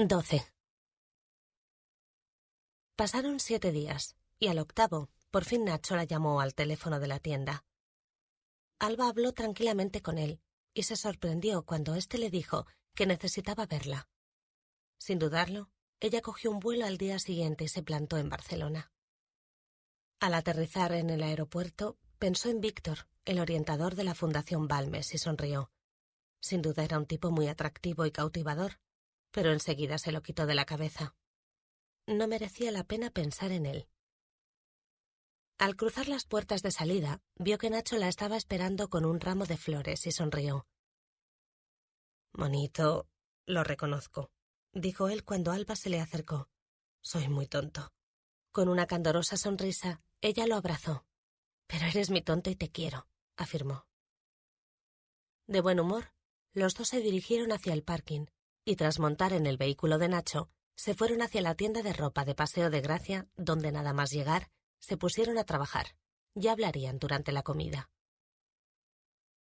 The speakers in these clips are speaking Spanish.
12. Pasaron 7 días, y al 8º, por fin Nacho la llamó al teléfono de la tienda. Alba habló tranquilamente con él, y se sorprendió cuando éste le dijo que necesitaba verla. Sin dudarlo, ella cogió un vuelo al día siguiente y se plantó en Barcelona. Al aterrizar en el aeropuerto, pensó en Víctor, el orientador de la Fundación Balmes, y sonrió. Sin duda era un tipo muy atractivo y cautivador, pero enseguida se lo quitó de la cabeza. No merecía la pena pensar en él. Al cruzar las puertas de salida, vio que Nacho la estaba esperando con un ramo de flores y sonrió. «Bonito, lo reconozco», dijo él cuando Alba se le acercó. «Soy muy tonto». Con una candorosa sonrisa, ella lo abrazó. «Pero eres mi tonto y te quiero», afirmó. De buen humor, los dos se dirigieron hacia el parking y, tras montar en el vehículo de Nacho, se fueron hacia la tienda de ropa de Paseo de Gracia, donde nada más llegar, se pusieron a trabajar. Ya hablarían durante la comida.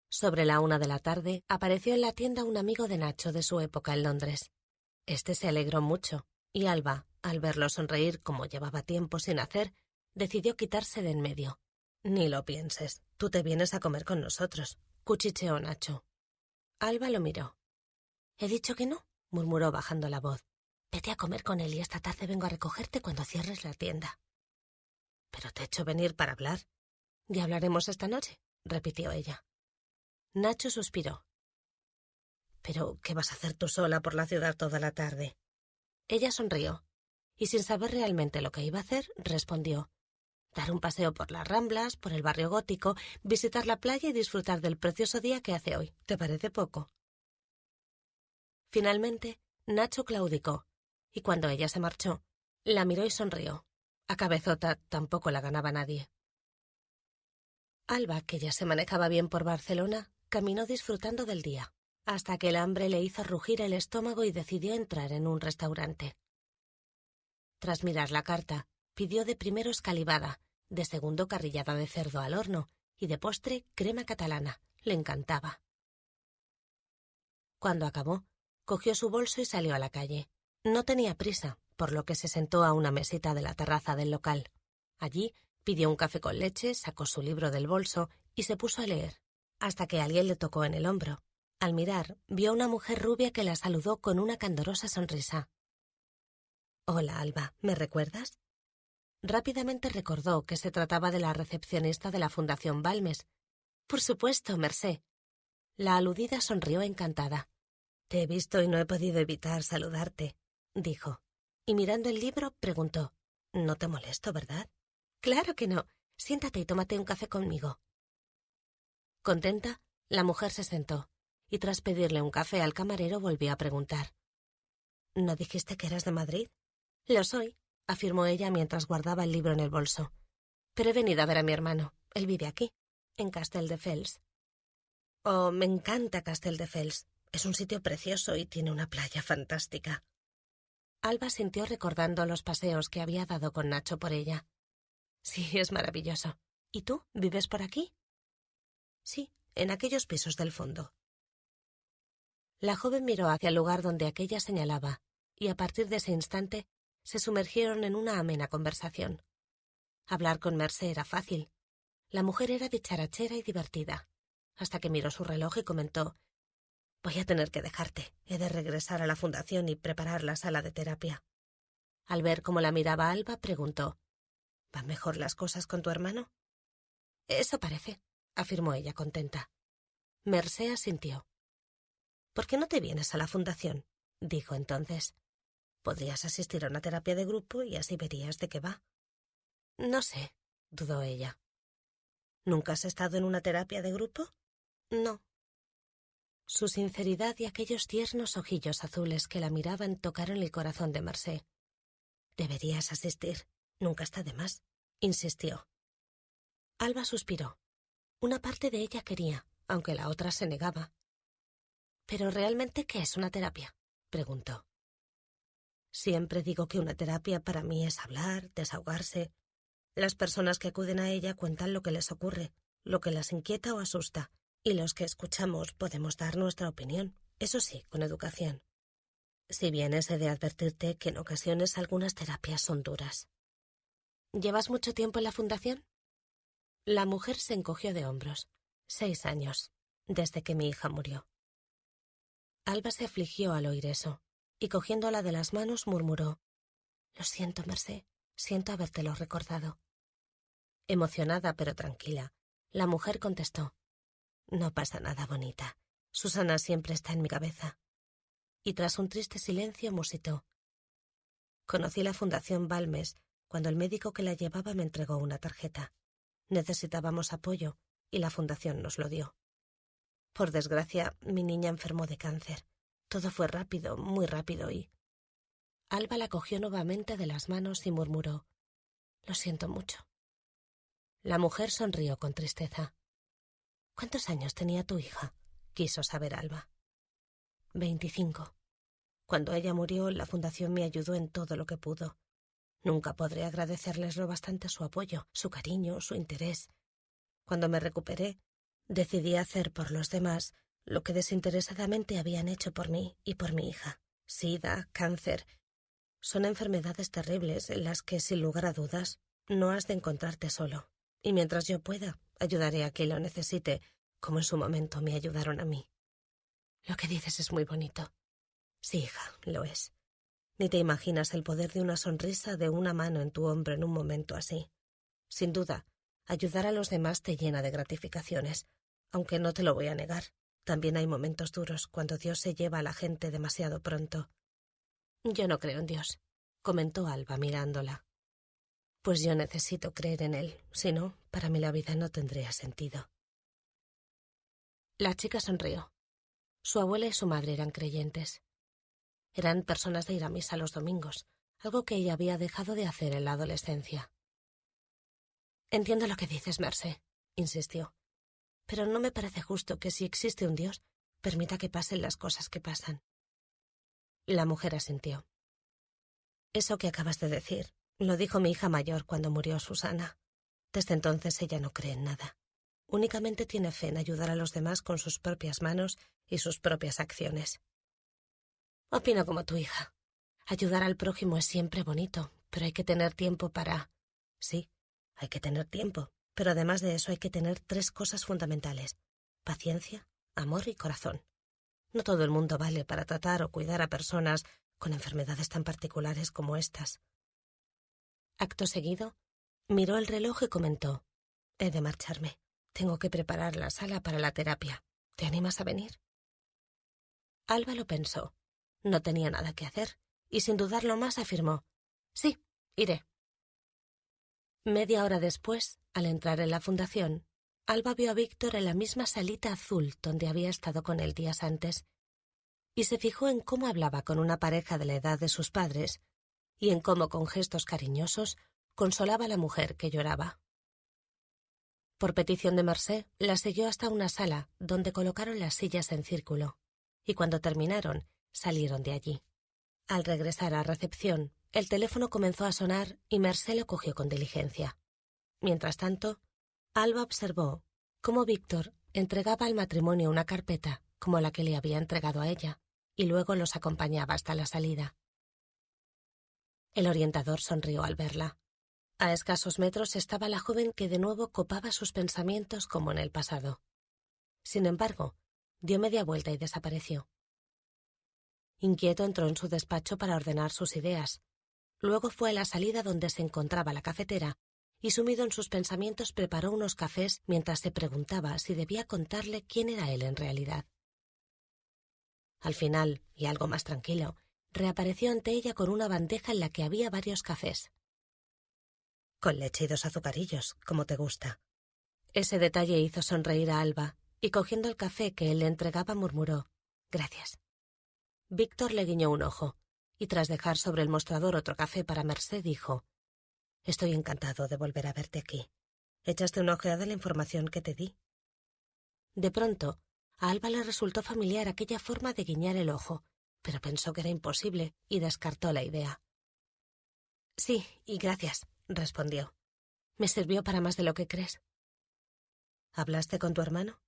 Sobre la 1 de la tarde, apareció en la tienda un amigo de Nacho de su época en Londres. Este se alegró mucho, y Alba, al verlo sonreír como llevaba tiempo sin hacer, decidió quitarse de en medio. «Ni lo pienses, tú te vienes a comer con nosotros», cuchicheó Nacho. Alba lo miró. «He dicho que no», murmuró bajando la voz. «Vete a comer con él y esta tarde vengo a recogerte cuando cierres la tienda». «Pero te he hecho venir para hablar». «Ya hablaremos esta noche», repitió ella. Nacho suspiró. «¿Pero qué vas a hacer tú sola por la ciudad toda la tarde?» Ella sonrió, y sin saber realmente lo que iba a hacer, respondió: «Dar un paseo por las Ramblas, por el barrio gótico, visitar la playa y disfrutar del precioso día que hace hoy. ¿Te parece poco?» Finalmente, Nacho claudicó, y cuando ella se marchó, la miró y sonrió. A cabezota tampoco la ganaba nadie. Alba, que ya se manejaba bien por Barcelona, caminó disfrutando del día, hasta que el hambre le hizo rugir el estómago y decidió entrar en un restaurante. Tras mirar la carta, pidió de primero escalivada, de segundo carrillada de cerdo al horno y de postre crema catalana. Le encantaba. Cuando acabó, cogió su bolso y salió a la calle. No tenía prisa, por lo que se sentó a una mesita de la terraza del local. Allí pidió un café con leche, sacó su libro del bolso y se puso a leer, hasta que alguien le tocó en el hombro. Al mirar, vio a una mujer rubia que la saludó con una candorosa sonrisa. «Hola, Alba, ¿me recuerdas?» Rápidamente recordó que se trataba de la recepcionista de la Fundación Balmes. «Por supuesto, Mercé». La aludida sonrió encantada. «Te he visto y no he podido evitar saludarte», dijo. Y mirando el libro, preguntó: «No te molesto, ¿verdad?» «Claro que no. Siéntate y tómate un café conmigo». Contenta, la mujer se sentó, y tras pedirle un café al camarero volvió a preguntar: «¿No dijiste que eras de Madrid?» «Lo soy», afirmó ella mientras guardaba el libro en el bolso. «Pero he venido a ver a mi hermano. Él vive aquí, en Castelldefels». «Oh, me encanta Castelldefels. Es un sitio precioso y tiene una playa fantástica». Alba sintió recordando los paseos que había dado con Nacho por ella. «Sí, es maravilloso. ¿Y tú, vives por aquí?» «Sí, en aquellos pisos del fondo». La joven miró hacia el lugar donde aquella señalaba, y a partir de ese instante se sumergieron en una amena conversación. Hablar con Mercé era fácil. La mujer era dicharachera y divertida, hasta que miró su reloj y comentó: «Voy a tener que dejarte. He de regresar a la fundación y preparar la sala de terapia». Al ver cómo la miraba Alba, preguntó: «¿Van mejor las cosas con tu hermano?» «Eso parece», afirmó ella contenta. Mercé asintió. «¿Por qué no te vienes a la fundación?», dijo entonces. «Podrías asistir a una terapia de grupo y así verías de qué va». «No sé», dudó ella. «¿Nunca has estado en una terapia de grupo?» «No». Su sinceridad y aquellos tiernos ojillos azules que la miraban tocaron el corazón de Mercé. «Deberías asistir. Nunca está de más», insistió. Alba suspiró. Una parte de ella quería, aunque la otra se negaba. «¿Pero realmente qué es una terapia?», preguntó. «Siempre digo que una terapia para mí es hablar, desahogarse. Las personas que acuden a ella cuentan lo que les ocurre, lo que las inquieta o asusta, y los que escuchamos podemos dar nuestra opinión, eso sí, con educación». Si bien he de advertirte que en ocasiones algunas terapias son duras. ¿Llevas mucho tiempo en la fundación? La mujer se encogió de hombros. 6 años, desde que mi hija murió. Alba se afligió al oír eso, y cogiéndola de las manos murmuró: «Lo siento, Mercé, siento habértelo recordado». Emocionada pero tranquila, la mujer contestó: «No pasa nada, bonita. Susana siempre está en mi cabeza». Y tras un triste silencio musitó: «Conocí la Fundación Balmes cuando el médico que la llevaba me entregó una tarjeta. Necesitábamos apoyo y la fundación nos lo dio. Por desgracia, mi niña enfermó de cáncer. Todo fue rápido, muy rápido y...». Alba la cogió nuevamente de las manos y murmuró: «Lo siento mucho». La mujer sonrió con tristeza. «¿Cuántos años tenía tu hija?», quiso saber Alba. 25. Cuando ella murió, la fundación me ayudó en todo lo que pudo. Nunca podré agradecerles lo bastante su apoyo, su cariño, su interés. Cuando me recuperé, decidí hacer por los demás lo que desinteresadamente habían hecho por mí y por mi hija. SIDA, cáncer. Son enfermedades terribles en las que, sin lugar a dudas, no has de encontrarte solo. Y mientras yo pueda, ayudaré a quien lo necesite, como en su momento me ayudaron a mí». «Lo que dices es muy bonito». «Sí, hija, lo es. Ni te imaginas el poder de una sonrisa, de una mano en tu hombro en un momento así. Sin duda, ayudar a los demás te llena de gratificaciones, aunque no te lo voy a negar. También hay momentos duros cuando Dios se lleva a la gente demasiado pronto». «Yo no creo en Dios», comentó Alba mirándola. «Pues yo necesito creer en Él, si no, para mí la vida no tendría sentido». La chica sonrió. Su abuela y su madre eran creyentes. Eran personas de ir a misa los domingos, algo que ella había dejado de hacer en la adolescencia. «Entiendo lo que dices, Mercé», insistió, «pero no me parece justo que si existe un Dios, permita que pasen las cosas que pasan». La mujer asintió. «Eso que acabas de decir lo dijo mi hija mayor cuando murió Susana. Desde entonces ella no cree en nada. Únicamente tiene fe en ayudar a los demás con sus propias manos y sus propias acciones». «Opino como tu hija. Ayudar al prójimo es siempre bonito, pero hay que tener tiempo para...». «Sí, hay que tener tiempo, pero además de eso hay que tener 3 cosas fundamentales: paciencia, amor y corazón. No todo el mundo vale para tratar o cuidar a personas con enfermedades tan particulares como estas». Acto seguido, miró el reloj y comentó: «He de marcharme. Tengo que preparar la sala para la terapia. ¿Te animas a venir?». Alba lo pensó. No tenía nada que hacer, y sin dudarlo más afirmó: «Sí, iré». Media hora después, al entrar en la fundación, Alba vio a Víctor en la misma salita azul donde había estado con él días antes, y se fijó en cómo hablaba con una pareja de la edad de sus padres, y en cómo con gestos cariñosos consolaba a la mujer que lloraba. Por petición de Mercé, la siguió hasta una sala donde colocaron las sillas en círculo, y cuando terminaron, salieron de allí. Al regresar a recepción, el teléfono comenzó a sonar y Mercé lo cogió con diligencia. Mientras tanto, Alba observó cómo Víctor entregaba al matrimonio una carpeta como la que le había entregado a ella, y luego los acompañaba hasta la salida. El orientador sonrió al verla. A escasos metros estaba la joven que de nuevo copaba sus pensamientos como en el pasado. Sin embargo, dio media vuelta y desapareció. Inquieto entró en su despacho para ordenar sus ideas. Luego fue a la salida donde se encontraba la cafetera y, sumido en sus pensamientos, preparó unos cafés mientras se preguntaba si debía contarle quién era él en realidad. Al final, y algo más tranquilo, reapareció ante ella con una bandeja en la que había varios cafés. «Con leche y 2 azucarillos, como te gusta». Ese detalle hizo sonreír a Alba, y cogiendo el café que él le entregaba murmuró: «Gracias». Víctor le guiñó un ojo, y tras dejar sobre el mostrador otro café para Mercé, dijo: «Estoy encantado de volver a verte aquí. ¿Echaste una ojeada a la información que te di?». De pronto, a Alba le resultó familiar aquella forma de guiñar el ojo, pero pensó que era imposible y descartó la idea. «Sí, y gracias», respondió. «Me sirvió para más de lo que crees». «¿Hablaste con tu hermano?».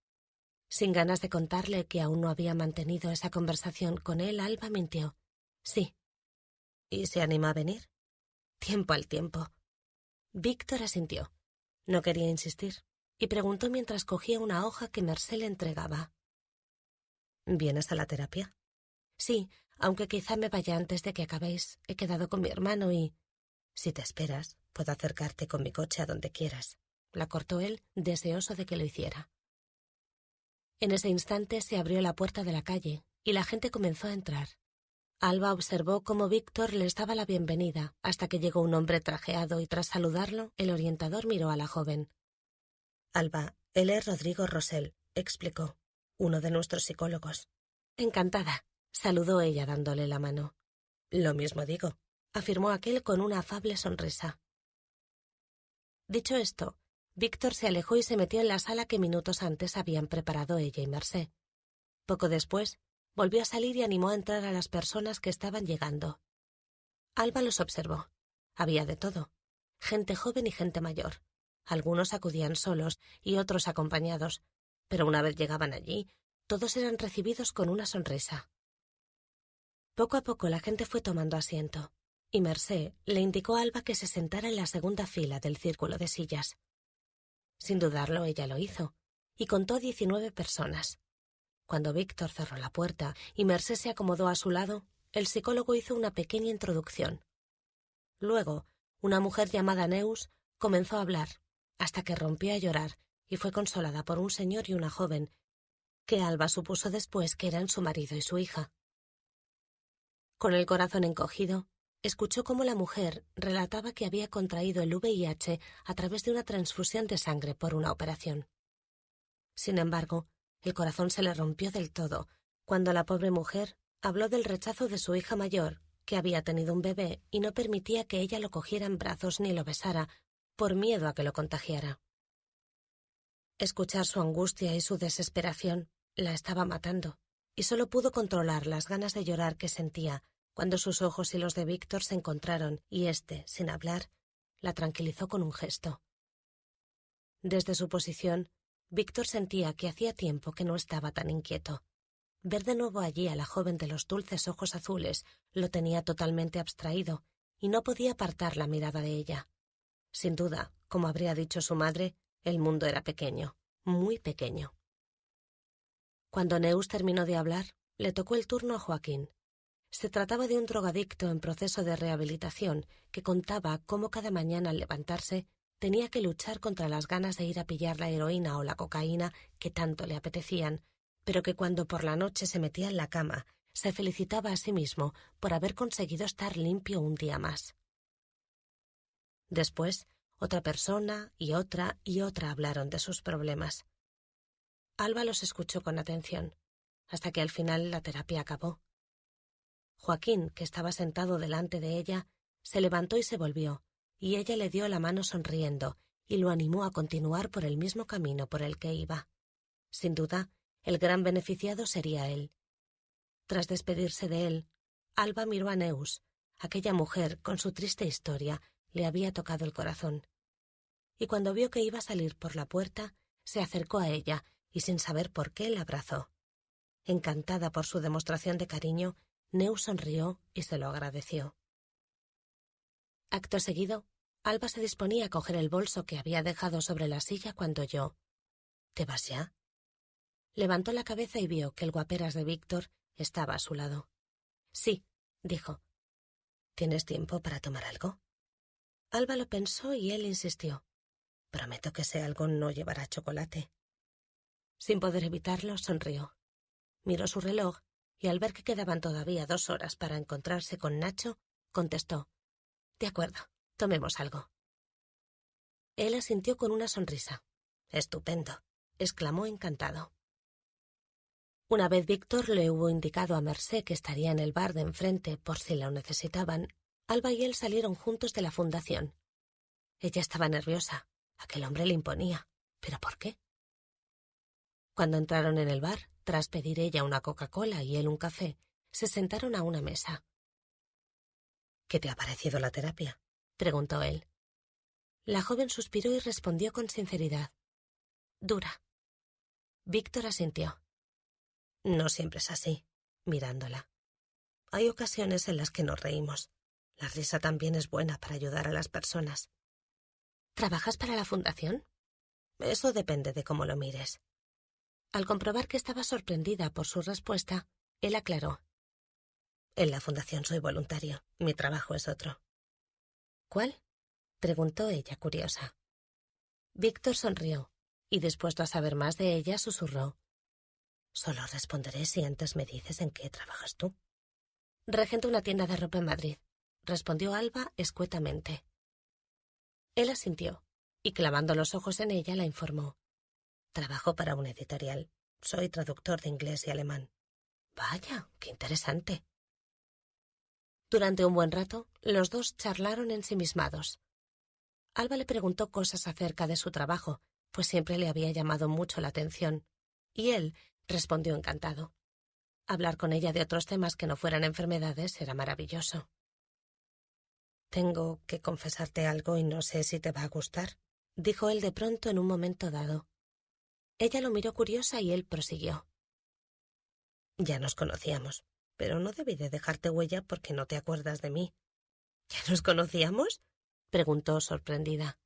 Sin ganas de contarle que aún no había mantenido esa conversación con él, Alba mintió. Sí. ¿Y se anima a venir? Tiempo al tiempo. Víctor asintió. No quería insistir y preguntó mientras cogía una hoja que Mercé le entregaba. ¿Vienes a la terapia? Sí, aunque quizá me vaya antes de que acabéis. He quedado con mi hermano y... Si te esperas, puedo acercarte con mi coche a donde quieras. La cortó él, deseoso de que lo hiciera. En ese instante se abrió la puerta de la calle y la gente comenzó a entrar. Alba observó cómo Víctor les daba la bienvenida hasta que llegó un hombre trajeado y tras saludarlo, el orientador miró a la joven. Alba, él es Rodrigo Rosell, explicó, uno de nuestros psicólogos. Encantada, saludó ella dándole la mano. Lo mismo digo, afirmó aquel con una afable sonrisa. Dicho esto, Víctor se alejó y se metió en la sala que minutos antes habían preparado ella y Mercé. Poco después, volvió a salir y animó a entrar a las personas que estaban llegando. Alba los observó. Había de todo. Gente joven y gente mayor. Algunos acudían solos y otros acompañados, pero una vez llegaban allí, todos eran recibidos con una sonrisa. Poco a poco la gente fue tomando asiento, y Mercé le indicó a Alba que se sentara en la segunda fila del círculo de sillas. Sin dudarlo, ella lo hizo, y contó 19 personas. Cuando Víctor cerró la puerta y Mercé se acomodó a su lado, el psicólogo hizo una pequeña introducción. Luego, una mujer llamada Neus comenzó a hablar, hasta que rompió a llorar y fue consolada por un señor y una joven, que Alba supuso después que eran su marido y su hija. Con el corazón encogido, escuchó cómo la mujer relataba que había contraído el VIH a través de una transfusión de sangre por una operación. Sin embargo, el corazón se le rompió del todo cuando la pobre mujer habló del rechazo de su hija mayor, que había tenido un bebé y no permitía que ella lo cogiera en brazos ni lo besara, por miedo a que lo contagiara. Escuchar su angustia y su desesperación la estaba matando, y solo pudo controlar las ganas de llorar que sentía cuando sus ojos y los de Víctor se encontraron y éste, sin hablar, la tranquilizó con un gesto. Desde su posición, Víctor sentía que hacía tiempo que no estaba tan inquieto. Ver de nuevo allí a la joven de los dulces ojos azules lo tenía totalmente abstraído y no podía apartar la mirada de ella. Sin duda, como habría dicho su madre, el mundo era pequeño, muy pequeño. Cuando Neus terminó de hablar, le tocó el turno a Joaquín. Se trataba de un drogadicto en proceso de rehabilitación que contaba cómo cada mañana al levantarse tenía que luchar contra las ganas de ir a pillar la heroína o la cocaína que tanto le apetecían, pero que cuando por la noche se metía en la cama, se felicitaba a sí mismo por haber conseguido estar limpio un día más. Después, otra persona y otra hablaron de sus problemas. Alba los escuchó con atención, hasta que al final la terapia acabó. Joaquín, que estaba sentado delante de ella, se levantó y se volvió, y ella le dio la mano sonriendo y lo animó a continuar por el mismo camino por el que iba. Sin duda, el gran beneficiado sería él. Tras despedirse de él, Alba miró a Neus. Aquella mujer, con su triste historia, le había tocado el corazón. Y cuando vio que iba a salir por la puerta, se acercó a ella y sin saber por qué la abrazó. Encantada por su demostración de cariño, Neus sonrió y se lo agradeció. Acto seguido, Alba se disponía a coger el bolso que había dejado sobre la silla cuando oyó: «¿Te vas ya?». Levantó la cabeza y vio que el guaperas de Víctor estaba a su lado. «Sí», dijo. «¿Tienes tiempo para tomar algo?». Alba lo pensó y él insistió: «Prometo que ese algo no llevará chocolate». Sin poder evitarlo, sonrió. Miró su reloj y al ver que quedaban todavía 2 horas para encontrarse con Nacho, contestó: «De acuerdo, tomemos algo». Él asintió con una sonrisa. «Estupendo», exclamó encantado. Una vez Víctor le hubo indicado a Mercé que estaría en el bar de enfrente por si lo necesitaban, Alba y él salieron juntos de la fundación. Ella estaba nerviosa. Aquel hombre le imponía. ¿Pero por qué? Cuando entraron en el bar, tras pedir ella una Coca-Cola y él un café, se sentaron a una mesa. «¿Qué te ha parecido la terapia?», preguntó él. La joven suspiró y respondió con sinceridad: «Dura». Víctor asintió. «No siempre es así», mirándola. hay ocasiones en las que nos reímos. La risa también es buena para ayudar a las personas. ¿Trabajas para la fundación? Eso depende de cómo lo mires. Al comprobar que estaba sorprendida por su respuesta, él aclaró. En la fundación soy voluntario. Mi trabajo es otro. ¿Cuál? Preguntó ella, curiosa. Víctor sonrió y, dispuesto a saber más de ella, susurró. Solo responderé si antes me dices en qué trabajas tú. Regento una tienda de ropa en Madrid, respondió Alba escuetamente. Él asintió y, clavando los ojos en ella, la informó. Trabajo para una editorial. Soy traductor de inglés y alemán. Vaya, qué interesante. Durante un buen rato, los dos charlaron ensimismados. Alba le preguntó cosas acerca de su trabajo, pues siempre le había llamado mucho la atención, y él respondió encantado. Hablar con ella de otros temas que no fueran enfermedades era maravilloso. Tengo que confesarte algo y no sé si te va a gustar, dijo él de pronto en un momento dado. Ella lo miró curiosa y él prosiguió. Ya nos conocíamos, pero no debí de dejarte huella porque no te acuerdas de mí. ¿Ya nos conocíamos? Preguntó sorprendida.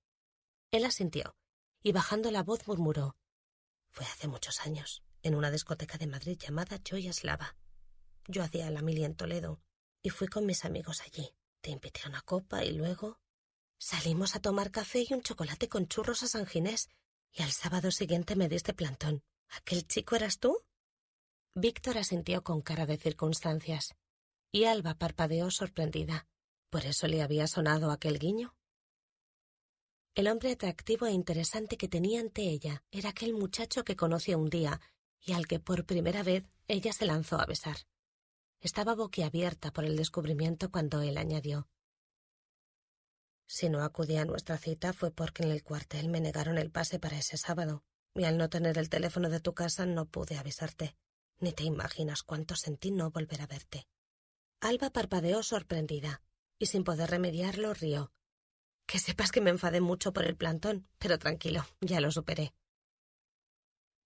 Él asintió y, bajando la voz, murmuró. Fue hace muchos años, en una discoteca de Madrid llamada Joya Slava. Yo hacía la mili en Toledo y fui con mis amigos allí. Te invité a una copa y luego salimos a tomar café y un chocolate con churros a San Ginés y al sábado siguiente me diste plantón. ¿Aquel chico eras tú? Víctor asintió con cara de circunstancias y Alba parpadeó sorprendida. ¿Por eso le había sonado aquel guiño? El hombre atractivo e interesante que tenía ante ella era aquel muchacho que conoció un día y al que por primera vez ella se lanzó a besar. Estaba boquiabierta por el descubrimiento cuando él añadió. Si no acudí a nuestra cita fue porque en el cuartel me negaron el pase para ese sábado, y al no tener el teléfono de tu casa no pude avisarte. Ni te imaginas cuánto sentí no volver a verte. Alba parpadeó sorprendida, y sin poder remediarlo rió. Que sepas que me enfadé mucho por el plantón, pero tranquilo, ya lo superé.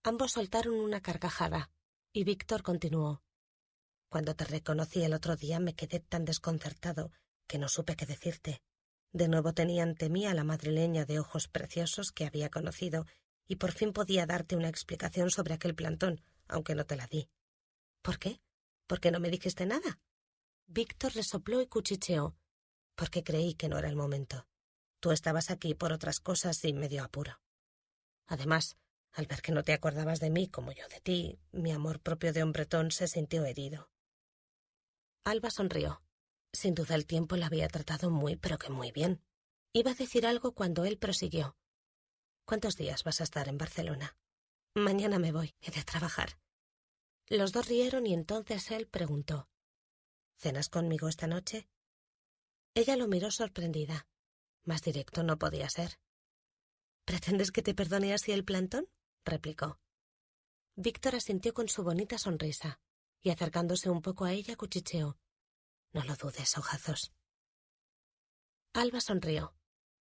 Ambos soltaron una carcajada, y Víctor continuó. Cuando te reconocí el otro día me quedé tan desconcertado que no supe qué decirte. De nuevo tenía ante mí a la madrileña de ojos preciosos que había conocido, y por fin podía darte una explicación sobre aquel plantón, aunque no te la di. ¿Por qué? ¿Por qué no me dijiste nada? Víctor resopló y cuchicheó. Porque creí que no era el momento. Tú estabas aquí por otras cosas y me dio apuro. Además, al ver que no te acordabas de mí como yo de ti, mi amor propio de hombretón se sintió herido. Alba sonrió. Sin duda el tiempo la había tratado muy, pero que muy bien. Iba a decir algo cuando él prosiguió. ¿Cuántos días vas a estar en Barcelona? Mañana me voy, he de trabajar. Los dos rieron y entonces él preguntó. ¿Cenas conmigo esta noche? Ella lo miró sorprendida. Más directo no podía ser. ¿Pretendes que te perdone así el plantón? Replicó. Víctor asintió con su bonita sonrisa y, acercándose un poco a ella, cuchicheó. No lo dudes, ojazos. Alba sonrió.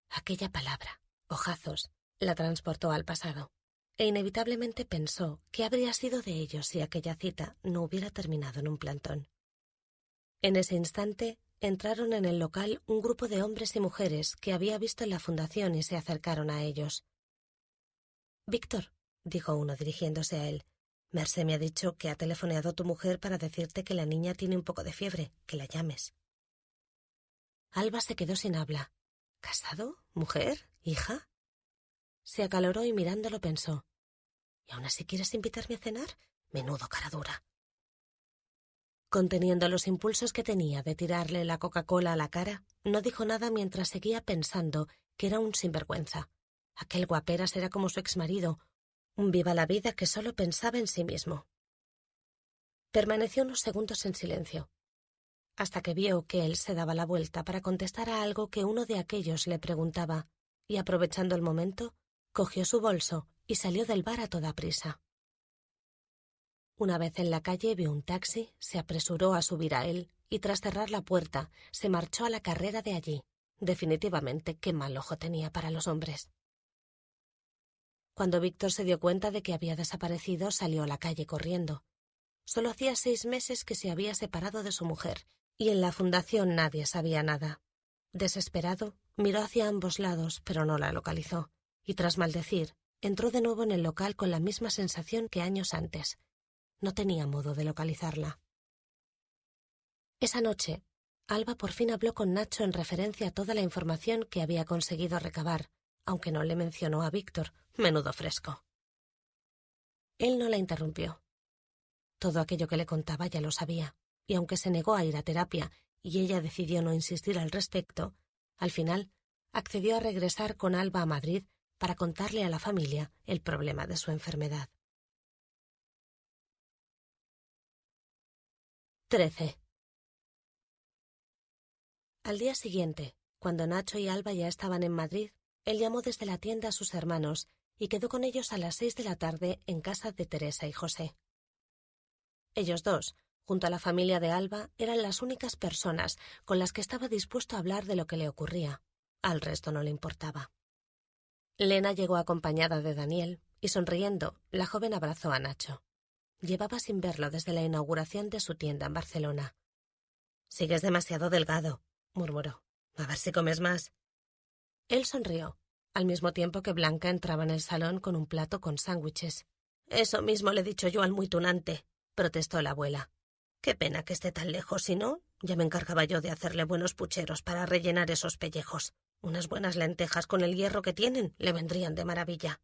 Aquella palabra, ojazos, la transportó al pasado, e inevitablemente pensó qué habría sido de ellos si aquella cita no hubiera terminado en un plantón. En ese instante entraron en el local un grupo de hombres y mujeres que había visto en la fundación y se acercaron a ellos. Víctor, dijo uno dirigiéndose a él, Mercé me ha dicho que ha telefoneado tu mujer para decirte que la niña tiene un poco de fiebre, que la llames. Alba se quedó sin habla. ¿Casado? ¿Mujer? ¿Hija? Se acaloró y mirándolo pensó. ¿Y aún así quieres invitarme a cenar? Menudo cara dura. Conteniendo los impulsos que tenía de tirarle la Coca-Cola a la cara, no dijo nada mientras seguía pensando que era un sinvergüenza. Aquel guaperas era como su exmarido, un viva la vida que solo pensaba en sí mismo. Permaneció unos segundos en silencio, hasta que vio que él se daba la vuelta para contestar a algo que uno de aquellos le preguntaba, y aprovechando el momento, cogió su bolso y salió del bar a toda prisa. Una vez en la calle vio un taxi, se apresuró a subir a él y tras cerrar la puerta se marchó a la carrera de allí. Definitivamente, qué mal ojo tenía para los hombres. Cuando Víctor se dio cuenta de que había desaparecido, salió a la calle corriendo. Solo hacía 6 meses que se había separado de su mujer, y en la fundación nadie sabía nada. Desesperado, miró hacia ambos lados, pero no la localizó, y tras maldecir, entró de nuevo en el local con la misma sensación que años antes. No tenía modo de localizarla. Esa noche, Alba por fin habló con Nacho en referencia a toda la información que había conseguido recabar, aunque no le mencionó a Víctor, menudo fresco. Él no la interrumpió. Todo aquello que le contaba ya lo sabía, y aunque se negó a ir a terapia y ella decidió no insistir al respecto, al final accedió a regresar con Alba a Madrid para contarle a la familia el problema de su enfermedad. 13. Al día siguiente, cuando Nacho y Alba ya estaban en Madrid, él llamó desde la tienda a sus hermanos y quedó con ellos a las 6 de la tarde en casa de Teresa y José. Ellos dos, junto a la familia de Alba, eran las únicas personas con las que estaba dispuesto a hablar de lo que le ocurría. Al resto no le importaba. Lena llegó acompañada de Daniel y, sonriendo, la joven abrazó a Nacho. Llevaba sin verlo desde la inauguración de su tienda en Barcelona. «Sigues demasiado delgado», murmuró. «A ver si comes más». Él sonrió, al mismo tiempo que Blanca entraba en el salón con un plato con sándwiches. «Eso mismo le he dicho yo al muy tunante», protestó la abuela. «Qué pena que esté tan lejos, si no, ya me encargaba yo de hacerle buenos pucheros para rellenar esos pellejos. Unas buenas lentejas con el hierro que tienen le vendrían de maravilla».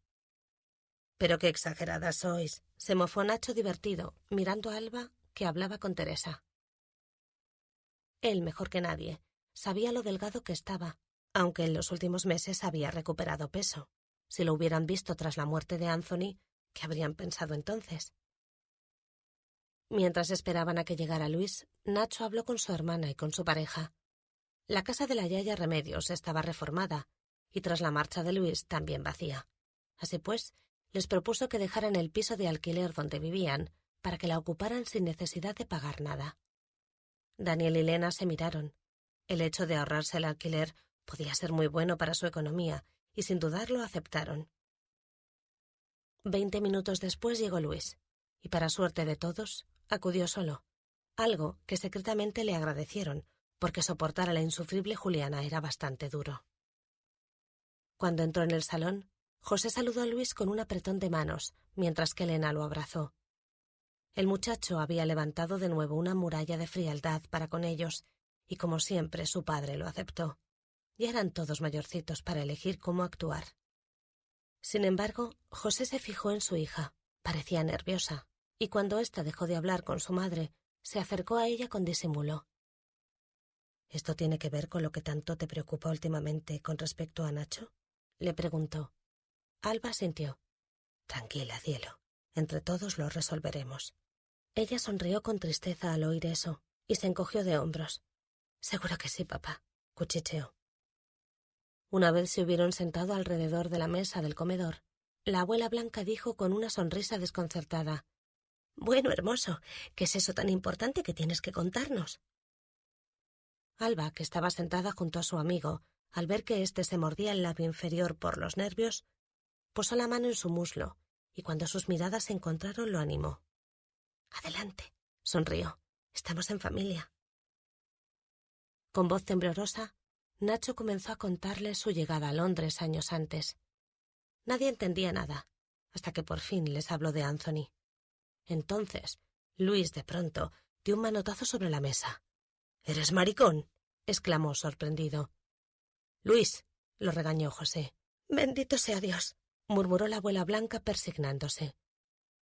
«Pero qué exageradas sois», se mofó Nacho divertido, mirando a Alba, que hablaba con Teresa. Él, mejor que nadie, sabía lo delgado que estaba, aunque en los últimos meses había recuperado peso. Si lo hubieran visto tras la muerte de Anthony, ¿qué habrían pensado entonces? Mientras esperaban a que llegara Luis, Nacho habló con su hermana y con su pareja. La casa de la yaya Remedios estaba reformada, y tras la marcha de Luis también vacía. Así pues, les propuso que dejaran el piso de alquiler donde vivían, para que la ocuparan sin necesidad de pagar nada. Daniel y Lena se miraron. El hecho de ahorrarse el alquiler podía ser muy bueno para su economía, y sin dudarlo aceptaron. 20 minutos después llegó Luis, y para suerte de todos, acudió solo, algo que secretamente le agradecieron, porque soportar a la insufrible Juliana era bastante duro. Cuando entró en el salón, José saludó a Luis con un apretón de manos, mientras que Elena lo abrazó. El muchacho había levantado de nuevo una muralla de frialdad para con ellos, y como siempre su padre lo aceptó. Ya eran todos mayorcitos para elegir cómo actuar. Sin embargo, José se fijó en su hija. Parecía nerviosa, y cuando ésta dejó de hablar con su madre, se acercó a ella con disimulo. «¿Esto tiene que ver con lo que tanto te preocupa últimamente con respecto a Nacho?», le preguntó. Alba asintió. «Tranquila, cielo. Entre todos lo resolveremos». Ella sonrió con tristeza al oír eso, y se encogió de hombros. «Seguro que sí, papá», cuchicheó. Una vez se hubieron sentado alrededor de la mesa del comedor, la abuela Blanca dijo con una sonrisa desconcertada: «Bueno, hermoso, ¿qué es eso tan importante que tienes que contarnos?». Alba, que estaba sentada junto a su amigo, al ver que éste se mordía el labio inferior por los nervios, posó la mano en su muslo, y cuando sus miradas se encontraron lo animó. «Adelante», sonrió. «Estamos en familia». Con voz temblorosa, Nacho comenzó a contarle su llegada a Londres años antes. Nadie entendía nada, hasta que por fin les habló de Anthony. Entonces, Luis, de pronto, dio un manotazo sobre la mesa. «¿Eres maricón?», exclamó sorprendido. «Luis», lo regañó José. «Bendito sea Dios», murmuró la abuela Blanca persignándose.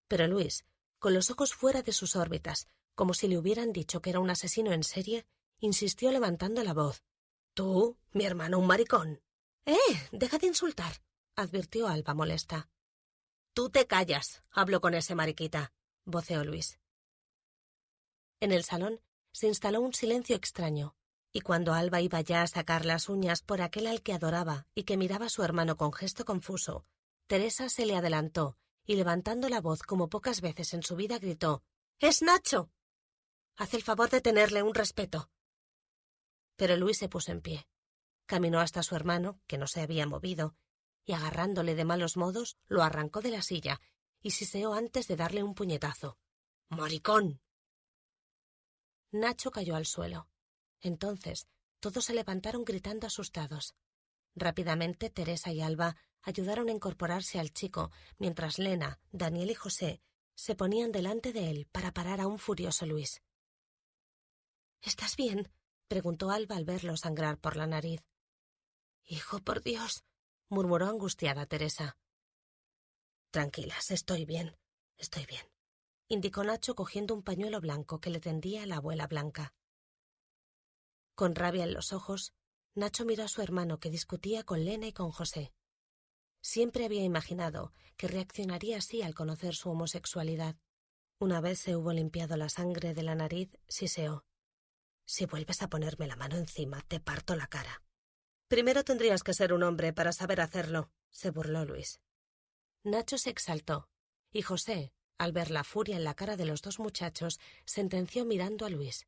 Pero Luis, con los ojos fuera de sus órbitas, como si le hubieran dicho que era un asesino en serie, insistió levantando la voz. «¿Tú, mi hermano, un maricón?» Deja de insultar», advirtió Alba molesta. «Tú te callas, hablo con ese mariquita», voceó Luis. En el salón se instaló un silencio extraño, y cuando Alba iba ya a sacar las uñas por aquel al que adoraba y que miraba a su hermano con gesto confuso, Teresa se le adelantó y, levantando la voz como pocas veces en su vida, gritó: «¡Es Nacho! Haz el favor de tenerle un respeto». Pero Luis se puso en pie. Caminó hasta su hermano, que no se había movido, y agarrándole de malos modos, lo arrancó de la silla y siseó antes de darle un puñetazo. ¡Maricón! Nacho cayó al suelo. Entonces, todos se levantaron gritando asustados. Rápidamente, Teresa y Alba ayudaron a incorporarse al chico, mientras Lena, Daniel y José se ponían delante de él para parar a un furioso Luis. —¿Estás bien? —preguntó Alba al verlo sangrar por la nariz. —Hijo, por Dios —murmuró angustiada Teresa. —Tranquilas, estoy bien, —indicó Nacho cogiendo un pañuelo blanco que le tendía la abuela Blanca. Con rabia en los ojos, Nacho miró a su hermano que discutía con Lena y con José. Siempre había imaginado que reaccionaría así al conocer su homosexualidad. Una vez se hubo limpiado la sangre de la nariz, siseó. —Si vuelves a ponerme la mano encima, te parto la cara. —Primero tendrías que ser un hombre para saber hacerlo —se burló Luis. Nacho se exaltó, y José, al ver la furia en la cara de los dos muchachos, sentenció mirando a Luis.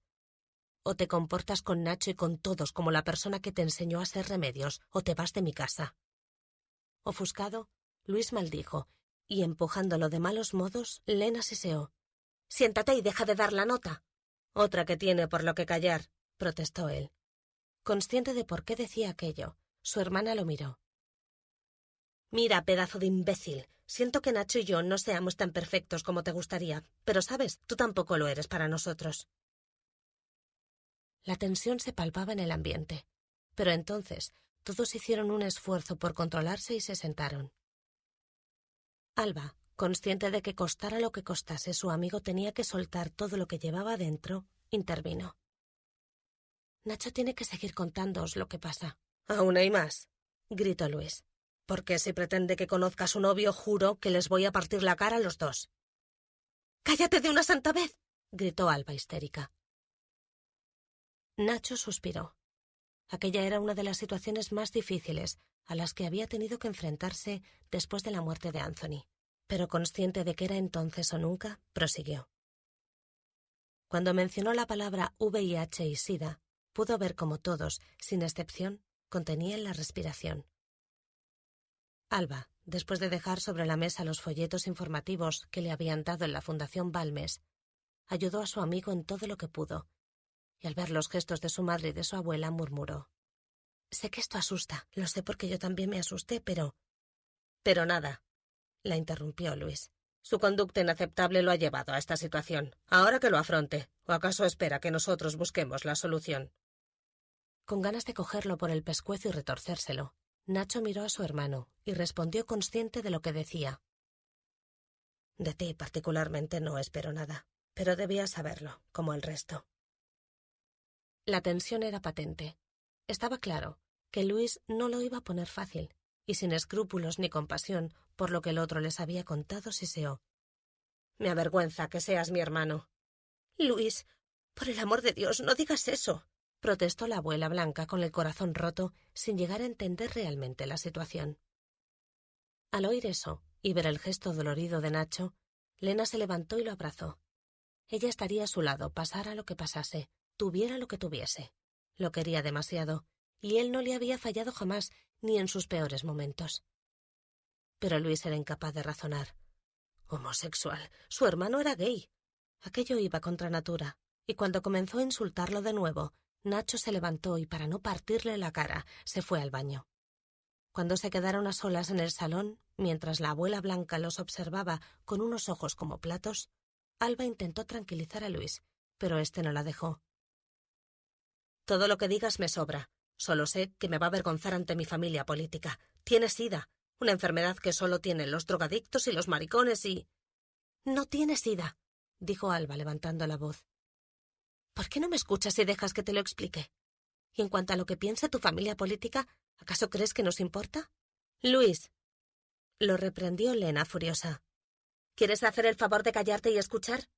—O te comportas con Nacho y con todos como la persona que te enseñó a hacer remedios, o te vas de mi casa. Ofuscado, Luis maldijo, y empujándolo de malos modos, Lena siseó. —Siéntate y deja de dar la nota. —Otra que tiene por lo que callar —protestó él. Consciente de por qué decía aquello, su hermana lo miró. —Mira, pedazo de imbécil, siento que Nacho y yo no seamos tan perfectos como te gustaría, pero, ¿sabes? Tú tampoco lo eres para nosotros. La tensión se palpaba en el ambiente, pero entonces todos hicieron un esfuerzo por controlarse y se sentaron. Alba, consciente de que costara lo que costase, su amigo tenía que soltar todo lo que llevaba dentro, intervino. —Nacho tiene que seguir contándoos lo que pasa. —¿Aún hay más? —gritó Luis. —Porque si pretende que conozca a su novio, juro que les voy a partir la cara a los dos. —¡Cállate de una santa vez! —gritó Alba histérica. Nacho suspiró. Aquella era una de las situaciones más difíciles a las que había tenido que enfrentarse después de la muerte de Anthony, pero consciente de que era entonces o nunca, prosiguió. Cuando mencionó la palabra VIH y SIDA, pudo ver cómo todos, sin excepción, contenían la respiración. Alba, después de dejar sobre la mesa los folletos informativos que le habían dado en la Fundación Balmes, ayudó a su amigo en todo lo que pudo, y al ver los gestos de su madre y de su abuela murmuró. «Sé que esto asusta, lo sé porque yo también me asusté, pero...» «Pero nada», la interrumpió Luis. «Su conducta inaceptable lo ha llevado a esta situación. Ahora que lo afronte. ¿O acaso espera que nosotros busquemos la solución?» Con ganas de cogerlo por el pescuezo y retorcérselo, Nacho miró a su hermano y respondió consciente de lo que decía. «De ti particularmente no espero nada, pero debías saberlo, como el resto». La tensión era patente. Estaba claro que Luis no lo iba a poner fácil, y sin escrúpulos ni compasión por lo que el otro les había contado, siseó. «Me avergüenza que seas mi hermano». «Luis, por el amor de Dios, no digas eso», protestó la abuela Blanca con el corazón roto, sin llegar a entender realmente la situación. Al oír eso y ver el gesto dolorido de Nacho, Lena se levantó y lo abrazó. Ella estaría a su lado, pasara lo que pasase, tuviera lo que tuviese. Lo quería demasiado, y él no le había fallado jamás, ni en sus peores momentos. Pero Luis era incapaz de razonar. Homosexual. Su hermano era gay. Aquello iba contra natura, y cuando comenzó a insultarlo de nuevo, Nacho se levantó y, para no partirle la cara, se fue al baño. Cuando se quedaron a solas en el salón, mientras la abuela Blanca los observaba con unos ojos como platos, Alba intentó tranquilizar a Luis, pero éste no la dejó. «Todo lo que digas me sobra. Solo sé que me va a avergonzar ante mi familia política. Tiene SIDA, una enfermedad que solo tienen los drogadictos y los maricones y...» «No tiene SIDA», dijo Alba levantando la voz. «¿Por qué no me escuchas y dejas que te lo explique? Y en cuanto a lo que piensa tu familia política, ¿acaso crees que nos importa?» «Luis», lo reprendió Lena furiosa. «¿Quieres hacer el favor de callarte y escuchar?»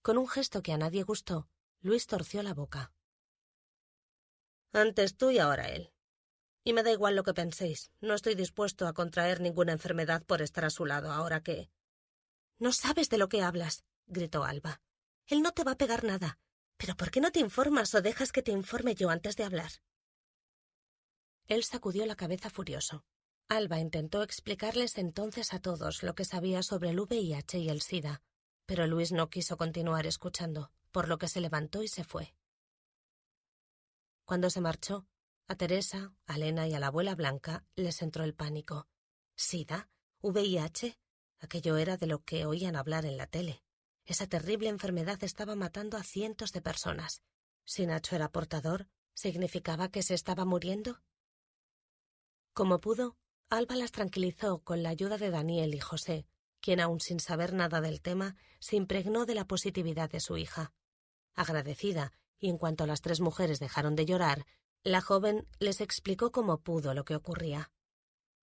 Con un gesto que a nadie gustó, Luis torció la boca. «Antes tú y ahora él. Y me da igual lo que penséis. No estoy dispuesto a contraer ninguna enfermedad por estar a su lado ahora que...» «No sabes de lo que hablas», gritó Alba. «Él no te va a pegar nada. ¿Pero por qué no te informas o dejas que te informe yo antes de hablar?» Él sacudió la cabeza furioso. Alba intentó explicarles entonces a todos lo que sabía sobre el VIH y el SIDA, pero Luis no quiso continuar escuchando, por lo que se levantó y se fue. Cuando se marchó, a Teresa, a Lena y a la abuela Blanca les entró el pánico. ¿Sida? ¿VIH? Aquello era de lo que oían hablar en la tele. Esa terrible enfermedad estaba matando a cientos de personas. Si Nacho era portador, ¿significaba que se estaba muriendo? Como pudo, Alba las tranquilizó con la ayuda de Daniel y José, quien, aun sin saber nada del tema, se impregnó de la positividad de su hija. Agradecida, y en cuanto las tres mujeres dejaron de llorar, la joven les explicó como pudo lo que ocurría.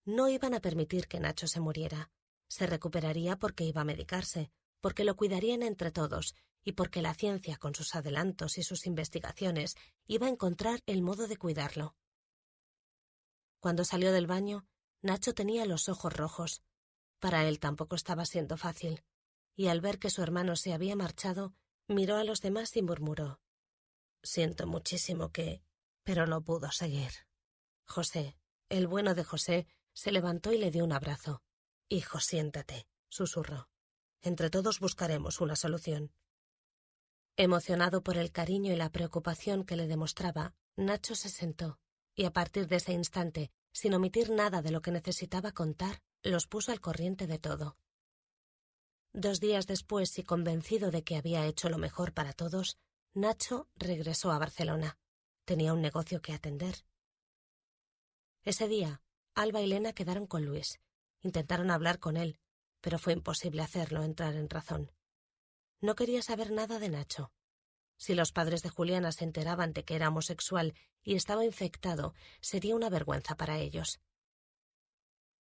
No iban a permitir que Nacho se muriera. Se recuperaría porque iba a medicarse, porque lo cuidarían entre todos y porque la ciencia, con sus adelantos y sus investigaciones, iba a encontrar el modo de cuidarlo. Cuando salió del baño, Nacho tenía los ojos rojos. Para él tampoco estaba siendo fácil, y al ver que su hermano se había marchado, miró a los demás y murmuró: «Siento muchísimo que...». Pero no pudo seguir. José, el bueno de José, se levantó y le dio un abrazo. «Hijo, siéntate», susurró. «Entre todos buscaremos una solución». Emocionado por el cariño y la preocupación que le demostraba, Nacho se sentó, y a partir de ese instante, sin omitir nada de lo que necesitaba contar, los puso al corriente de todo. 2 días después, y convencido de que había hecho lo mejor para todos, Nacho regresó a Barcelona. Tenía un negocio que atender. Ese día, Alba y Lena quedaron con Luis. Intentaron hablar con él, pero fue imposible hacerlo entrar en razón. No quería saber nada de Nacho. Si los padres de Juliana se enteraban de que era homosexual y estaba infectado, sería una vergüenza para ellos.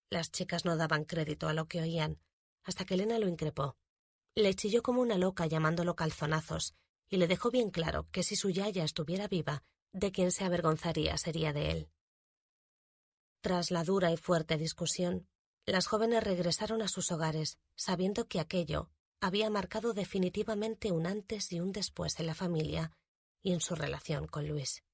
Las chicas no daban crédito a lo que oían, hasta que Lena lo increpó. Le chilló como una loca llamándolo calzonazos y le dejó bien claro que si su yaya estuviera viva, de quien se avergonzaría sería de él. Tras la dura y fuerte discusión, las jóvenes regresaron a sus hogares, sabiendo que aquello había marcado definitivamente un antes y un después en la familia y en su relación con Luis.